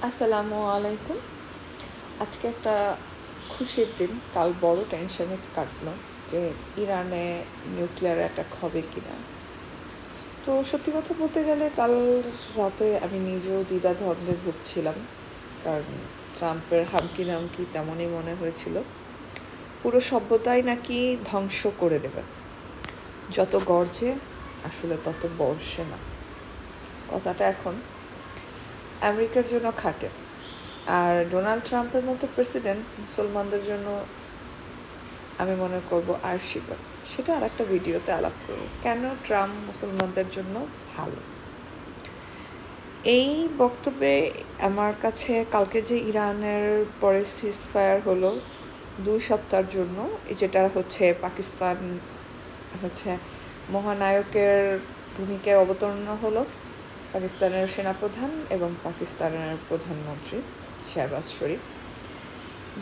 আসসালামু আলাইকুম। আজকে একটা খুশির দিন, কাল বড় টেনশনে কাটলো যে ইরানে নিউক্লিয়ার অ্যাটাক হবে কিনা। তো সত্যি কথা বলতে গেলে কাল রাতে আমি নিজেও দ্বিধাদ্বন্দ্বে ভুগছিলাম, কারণ ট্রাম্পের হামকি নামকি তেমনই মনে হয়েছিল। পুরো সভ্যতাই নাকি ধ্বংস করে দেবে, যত গর্জে আসলে তত বর্ষে না। কথাটা এখন আমেরিকার জন্য খাটে, আর ডোনাল্ড ট্রাম্পের মতো প্রেসিডেন্ট মুসলমানদের জন্য আমি মনে করব আশীর্বাদ। সেটা আর একটা ভিডিওতে আলাপ করব, কেন ট্রাম্প মুসলমানদের জন্য ভালো। এই বক্তব্যে আমার কাছে কালকে যে ইরানের পরে সিজফায়ার হলো 2 সপ্তাহের জন্য, যেটা হচ্ছে পাকিস্তান হচ্ছে মহানায়কের ভূমিকায় অবতীর্ণ হলো পাকিস্তানের সেনাপ্রধান এবং পাকিস্তানের প্রধানমন্ত্রী শেহবাজ শরীফ।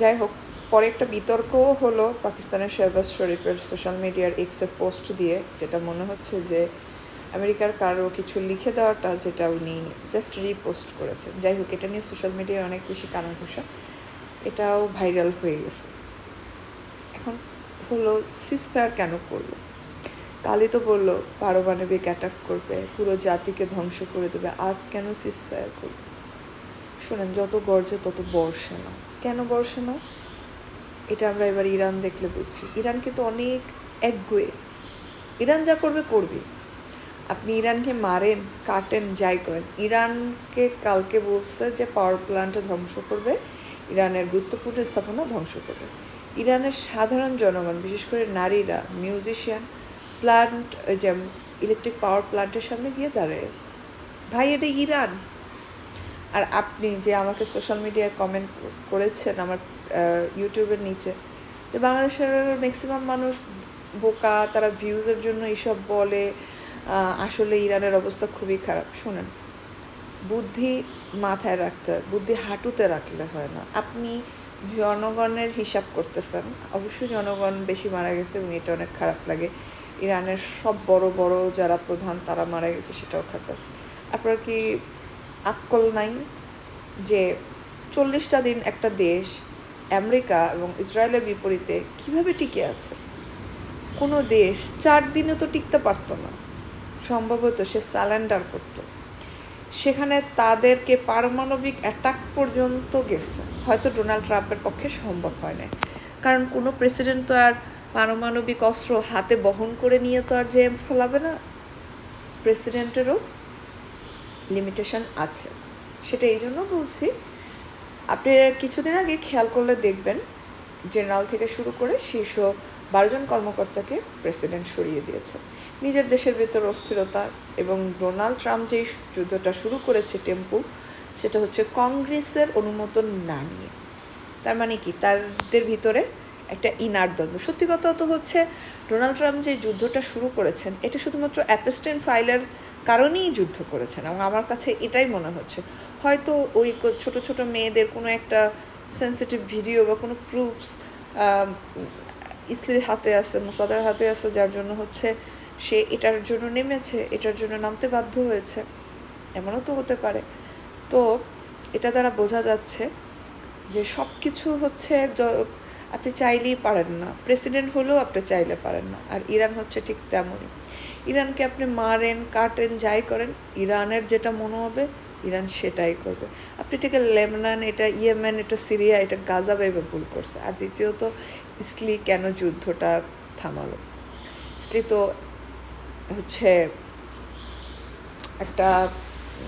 যাই হোক, পরে একটা বিতর্কও হলো পাকিস্তানের শেহবাজ শরীফের সোশ্যাল মিডিয়ার এক্সে পোস্ট দিয়ে, যেটা মনে হচ্ছে যে আমেরিকার কারো কিছু লিখে দেওয়াটা, যেটা উনি জাস্ট রিপোস্ট করেছেন। যাই হোক, এটা নিয়ে সোশ্যাল মিডিয়ায় অনেক বেশি কানাঘুষা, এটাও ভাইরাল হয়ে গেছে। এখন হলো সিজফায়ার কেন করলো? কালই তো বললো পারমাণবিক অ্যাটাক করবে, পুরো জাতিকে ধ্বংস করে দেবে, আজ কেন সিজফায়ার করবে? শোনেন, যত গর্জে তত বর্ষে না। কেন বর্ষে না এটা আমরা এবার ইরান দেখলে বুঝছি। ইরান কিন্তু অনেক একগুয়ে, ইরান যা করবে করবে। আপনি ইরানকে মারেন, কাটেন, যাই করেন, ইরানকে কালকে বলছে যে পাওয়ার প্ল্যান্ট ধ্বংস করবে, ইরানের গুরুত্বপূর্ণ স্থাপনা ধ্বংস করবে। ইরানের সাধারণ জনগণ, বিশেষ করে নারীরা, মিউজিশিয়ান, প্ল্যান্ট যে ইলেকট্রিক পাওয়ার প্ল্যান্টের সামনে গিয়ে দাঁড়িয়েছে। ভাই, এটা ইরান। আর আপনি যে আমাকে সোশ্যাল মিডিয়ায় কমেন্ট করেছেন আমার ইউটিউবের নিচে, যে বাংলাদেশের ম্যাক্সিমাম মানুষ বোকা, তারা ভিউজের জন্য এইসব বলে, আসলে ইরানের অবস্থা খুবই খারাপ। শোনেন, বুদ্ধি মাথায় রাখতে হয়, বুদ্ধি হাঁটুতে রাখলে হয় না। আপনি জনগণের হিসাব করতেছেন, অবশ্যই জনগণ বেশি মারা গেছে এবং এটা অনেক খারাপ লাগে। ইরানের সব বড় বড় যারা প্রধান তারা মারা গেছে, সেটাও খারাপ। আপনার কি আক্কল নাই যে 40টা দিন একটা দেশ আমেরিকা এবং ইসরায়েলের বিপরীতে কিভাবে টিকে আছে? কোনো দেশ 4 দিনে তো টিকতে পারতো না, সম্ভবত সে সারেন্ডার করতো। সেখানে তাদেরকে পারমাণবিক অ্যাটাক পর্যন্ত গেছে, হয়তো ডোনাল্ড ট্রাম্পের পক্ষে সম্ভব হয় না, কারণ কোনো প্রেসিডেন্ট তো আর পারমাণবিক অস্ত্র হাতে বহন করে নিয়ে তো আর যে ফেলাবে না। প্রেসিডেন্টেরও লিমিটেশন আছে, সেটা এই জন্য বলছি। আপনি কিছুদিন আগে খেয়াল করলে দেখবেন, জেনারেল থেকে শুরু করে শীর্ষ 12 জন কর্মকর্তাকে প্রেসিডেন্ট সরিয়ে দিয়েছে নিজের দেশের ভেতর অস্থিরতা। এবং ডোনাল্ড ট্রাম্প যেই যুদ্ধটা শুরু করেছে টেম্পু, সেটা হচ্ছে কংগ্রেসের অনুমোদন না নিয়ে। তার মানে কি, তাদের ভিতরে একটা ইনার দ্বন্দ্ব। সত্যি কথা তো হচ্ছে, ডোনাল্ড ট্রাম্প যে যুদ্ধটা শুরু করেছেন, এটা শুধুমাত্র অ্যাপস্টেন ফাইলের কারণেই যুদ্ধ করেছেন, এবং আমার কাছে এটাই মনে হচ্ছে। হয়তো ওই ছোট ছোট মেয়েদের কোনো একটা সেন্সিটিভ ভিডিও বা কোনো প্রুফস ইসলির হাতে আছে, মোসাদের হাতে আছে, যার জন্য হচ্ছে সে এটার জন্য নেমেছে, এটার জন্য নামতে বাধ্য হয়েছে, এমনও তো হতে পারে। তো এটা দ্বারা বোঝা যাচ্ছে যে সব কিছু হচ্ছে আপনি চাইলেই পারেন না, প্রেসিডেন্ট হলেও আপনি চাইলে পারেন না। আর ইরান হচ্ছে ঠিক তেমনই। ইরানকে আপনি মারেন, কাটেন, যাই করেন, ইরানের যেটা মনে হবে ইরান সেটাই করবে। আপনি ঠিক লেবানন, এটা ইয়েমেন, এটা সিরিয়া, এটা গাজা ভেবে ভুল করছে। আর দ্বিতীয়ত, ইসলি কেন যুদ্ধটা থামালো? ইসলি তো হচ্ছে একটা,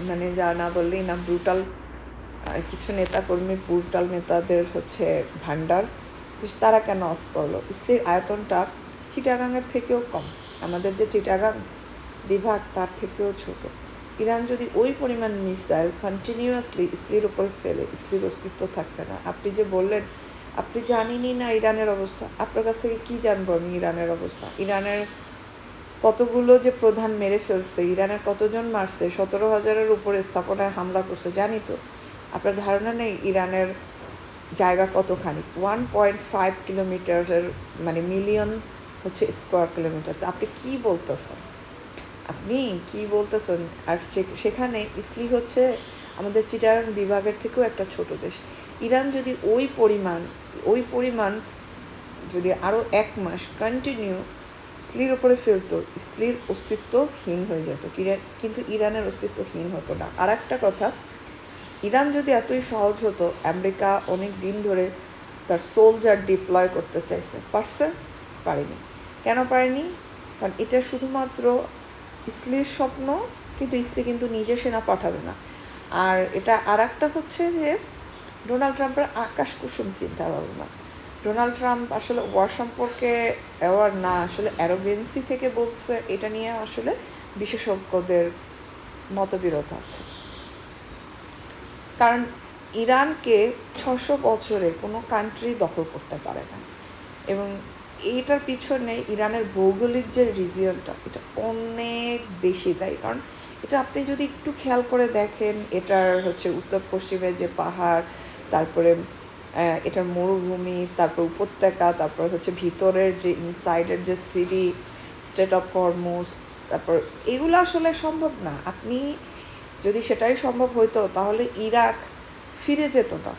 মানে যা না বললেই না, ব্রুটাল কিছু নেতাকর্মী, ব্রুটাল নেতাদের হচ্ছে ভান্ডার। তারা কেন অফ করলো? ইসলির আয়তনটা চিটাগাংয়ের থেকেও কম, আমাদের যে চিটাগাং বিভাগ তার থেকেও ছোট। ইরান যদি ওই পরিমাণ মিসাইল কন্টিনিউয়াসলি ইসলির উপর ফেলে, ইসলির অস্তিত্ব থাকবে না। আপনি যে বললেন আপনি জানেনই না ইরানের অবস্থা, আপনার কাছ থেকে কি জানবো আমি ইরানের অবস্থা? ইরানের কতগুলো যে প্রধান মেরে ফেলছে, ইরানের কতজন মারছে, 17,000-এর উপরে স্থাপনায় হামলা করছে, জানি তো। আপনার ধারণা নেই ইরানের জায়গা কতখানি? 1.5 কিলোমিটারের, মানে মিলিয়ন হচ্ছে স্কোয়ার কিলোমিটার। তো আপনি কী বলতেছেন? আপনি কি বলতেছেন? আর সেখানে ইসলি হচ্ছে আমাদের চিটাগাং বিভাগের থেকেও একটা ছোট দেশ। ইরান যদি ওই পরিমাণ যদি আরও 1 মাস কন্টিনিউ ইসলির ওপরে ফেলতো, ইসলির অস্তিত্বহীন হয়ে যেত, কিন্তু ইরানের অস্তিত্বহীন হতো না। আর একটা কথা, ইরান যদি এতই সহজ হতো, আমেরিকা অনেক দিন ধরে তার সোলজার ডিপ্লয় করতে চাইছে, পারেনি। কেন পারেনি? কারণ এটা শুধুমাত্র ইসলির স্বপ্ন, কিন্তু ইসলি কিন্তু নিজে সেনা পাঠাবে না। আর এটা আর একটা হচ্ছে যে ডোনাল্ড ট্রাম্পের আকাশ কুসুম চিন্তা ভাবনা। ডোনাল্ড ট্রাম্প আসলে ওয়ার সম্পর্কে অ্যাওয়ার না, আসলে অ্যারোগেন্সি থেকে বলছে, এটা নিয়ে আসলে বিশেষজ্ঞদের মতবিরোধ আছে। কারণ ইরানকে 600 বছরে কোনো কান্ট্রি দখল করতে পারে না, এবং এইটার পিছনে ইরানের ভৌগোলিক যে রিজিয়নটা, এটা অনেক বেশি দায়ী। কারণ এটা আপনি যদি একটু খেয়াল করে দেখেন, এটার হচ্ছে উত্তর পশ্চিমে যে পাহাড়, তারপরে এটার মরুভূমি, তারপর উপত্যকা, তারপর হচ্ছে ভিতরের যে ইনসাইডের যে সিটি, স্টেট অফ হরমুজ, তারপর এগুলো আসলে সম্ভব না। আপনি যদি সেটাই সম্ভব হইতো তাহলে ইরাক ফিরে যেত না।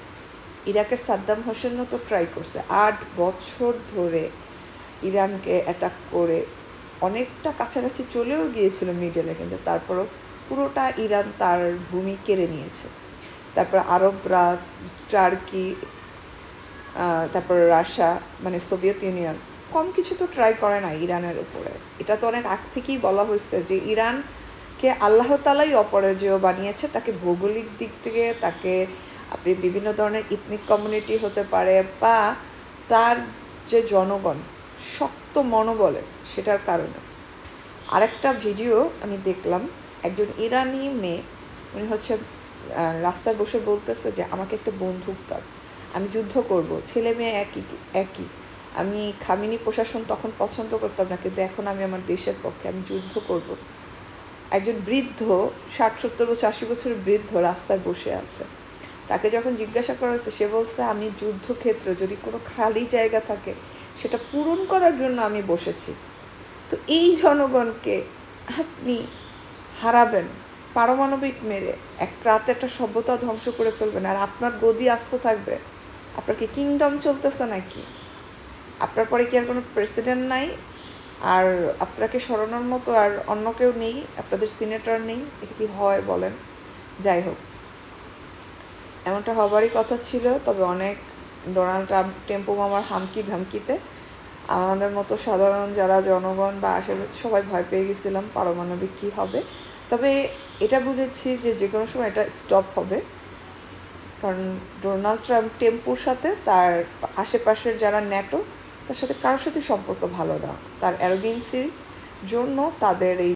ইরাকের সাদ্দাম হোসেনও তো ট্রাই করছে 8 বছর ধরে ইরানকে অ্যাটাক করে, অনেকটা কাছাকাছি চলেও গিয়েছিল মিডলে, কিন্তু তারপরও পুরোটা ইরান তার ভূমি কেড়ে নিয়েছে। তারপর আরবরা, টার্কি, তারপর রাশিয়া, মানে সোভিয়েত ইউনিয়ন কম কিছু তো ট্রাই করে না ইরানের উপরে। এটা তো অনেক আগ থেকেই বলা হয়েছে যে ইরানকে আল্লাহ তাআলাই অপরাজেয় বানিয়েছে। তাকে ভৌগোলিক দিক থেকে, তাকে আপনি বিভিন্ন ধরনের ইথনিক কমিউনিটি হতে পারে, বা তার যে জনগণ শক্ত মনোবলে, সেটার কারণে। আরেকটা ভিডিও আমি দেখলাম, একজন ইরানি মেয়ে, উনি হচ্ছে রাস্তায় বসে বলতেছে যে আমাকে একটা বন্দুক দাও, আমি যুদ্ধ করব, ছেলে মেয়ে একই। আমি খামিনি প্রশাসন তখন পছন্দ করতাম না, কিন্তু এখন আমি আমার দেশের পক্ষে, আমি যুদ্ধ করব। একজন বৃদ্ধ, 60-70 বছর 80 বছরের বৃদ্ধ রাস্তায় বসে আছে। তাকে যখন জিজ্ঞাসা করা হয়েছে, সে বলছে আমি যুদ্ধক্ষেত্রে যদি কোনো খালি জায়গা থাকে সেটা পূরণ করার জন্য আমি বসেছি। তো এই জনগণকে আপনি হারাবেন পারমাণবিক মেরে, এক রাতে একটা সভ্যতা ধ্বংস করে ফেলবেন, আর আপনার গদি আস্ত থাকবে? আপনার কি কিংডম চলতেছে নাকি? আপনার পরে কি আর কোনো প্রেসিডেন্ট নাই? আর আপনাকে সরানোর মতো আর অন্য কেউ নেই? আপনাদের সিনেটর নেই? এটা কি হয় বলেন? যাই হোক, এমনটা হবারই কথা ছিল। তবে অনেক ডোনাল্ড ট্রাম্প টেম্পো মামার হামকি ধামকিতে আমাদের মতো সাধারণ যারা জনগণ বা আশেপাশে সবাই ভয় পেয়ে গেছিলাম পারমাণবিক কী হবে। তবে এটা বুঝেছি যে যে কোনো সময় এটা স্টপ হবে, কারণ ডোনাল্ড ট্রাম্প টেম্পুর সাথে তার আশেপাশের যারা ন্যাটো, তার সাথে কারোর সাথে সম্পর্ক ভালো না। তার অ্যারোগেন্সির জন্য তাদের এই